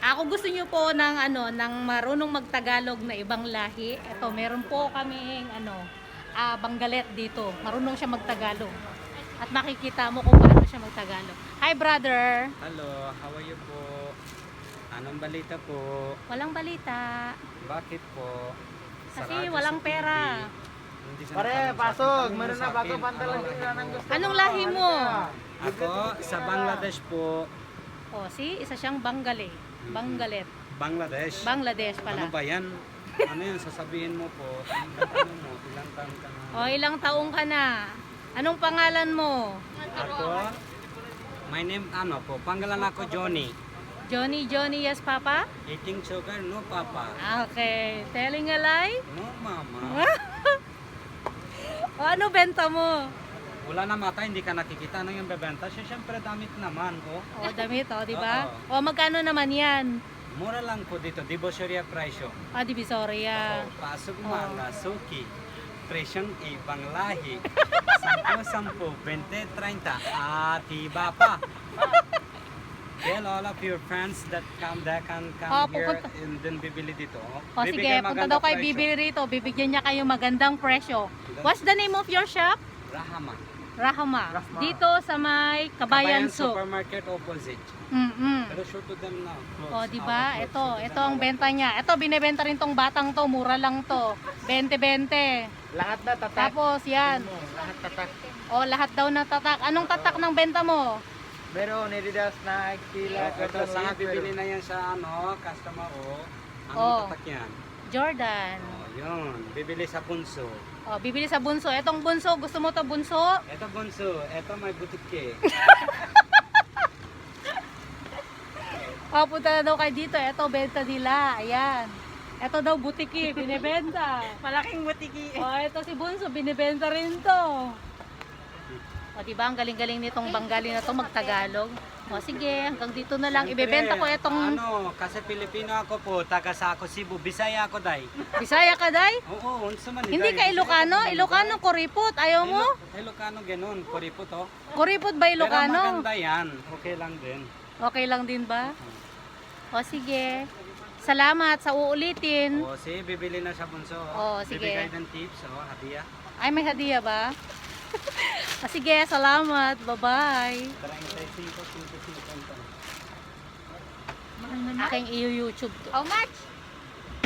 Ako gusto niyo po ng ng marunong magtagalog na ibang lahi. Ito, meron po kaming Banggalet dito. Marunong siya magtagalog. At makikita mo kung paano siya magtagalog. Hi, brother. Hello, how are you po? Anong balita po? Walang balita. Bakit po? Sa Kasi radyo, walang sa TV, pera. hindi siya Pare, natanong sa pasok. akin, tanong Meron sa na bago akin, pantalan ano nila ng gusto. Anong lahi mo? Ako, sa Bangladesh po. Oh, isa siyang Banggalet. Bangladesh. Bangladesh Ano pala. ba yan? Ano yan? Sasabihin mo po. Ano mo? Ilang taon ka na? Oh, ilang taong ka na? Anong pangalan mo? Ako, my name, pangalan ako Johnny. Johnny, yes, Papa? Eating sugar, no papa. Okay. Telling a lie? No mama. O, ano benta mo? Wala na mata, hindi ka nakikita. Ano yung bebenta? Siyempre damit naman, oh. O, damit, di ba? Oo. O, magkano naman yan? Mura lang po dito, Divisoria presyo. Divisoria. Pasok Oo. mga suki. Presyong ibang lahi. 10, 20, 30. Iba pa. Tell all of your friends that can come here pupunta. and then bibili dito. O, sige, punta daw kay bibili rito. Bibigyan niya kayo magandang presyo. What's the name of your shop? Rahama. Rahama. Dito sa may Kabayan Soup. Supermarket opposite. Pero sure to them now. O, di ba? Ito ang benta niya. Ito, binebenta rin tong batang to. Mura lang to. 20-20. Lahat na tatak. Tapos, yan. Lahat tatak. O, lahat daw na tatak. Anong tatak ng benta mo? Meron, Adidas, Nike, Fila, Ito, sana bibili na yan sa customer o. Anong Oh. tatak yan? Jordan. Oh, yun. Bibili sa bunso. O, bibili sa bunso. Etong bunso, gusto mo to bunso? Ito bunso, ito may butike. O, punta na daw kayo dito. Ito, benta nila. Ayan. Ito daw, butiki. Binibenta. Malaking butiki. O, ito si bunso. Binibenta rin to. O, diba? Ang galing-galing nitong Banggali na to magtagalog. O, sige. Hanggang dito na lang. Ibebenta ko itong Kasi Pilipino ako po, taga sa ako Cebu, Bisaya ako day. Bisaya ka, day? Oo, unsa man Hindi ka Ilocano? Ilocano, Kuripot. Ayaw mo? Ilocano ganun, Kuripot oh. Kuripot ba Pero Ilocano? maganda yan, okay lang din. Okay lang din ba? O, sige. Salamat sa uulitin. O, sige, bibili na sa bunso. Oo, sige. Bibigay ng tips, hadiah. Ay, may hadiah ba? O, sige, salamat. Bye-bye. 35, 50. Aking iyo YouTube to. How much?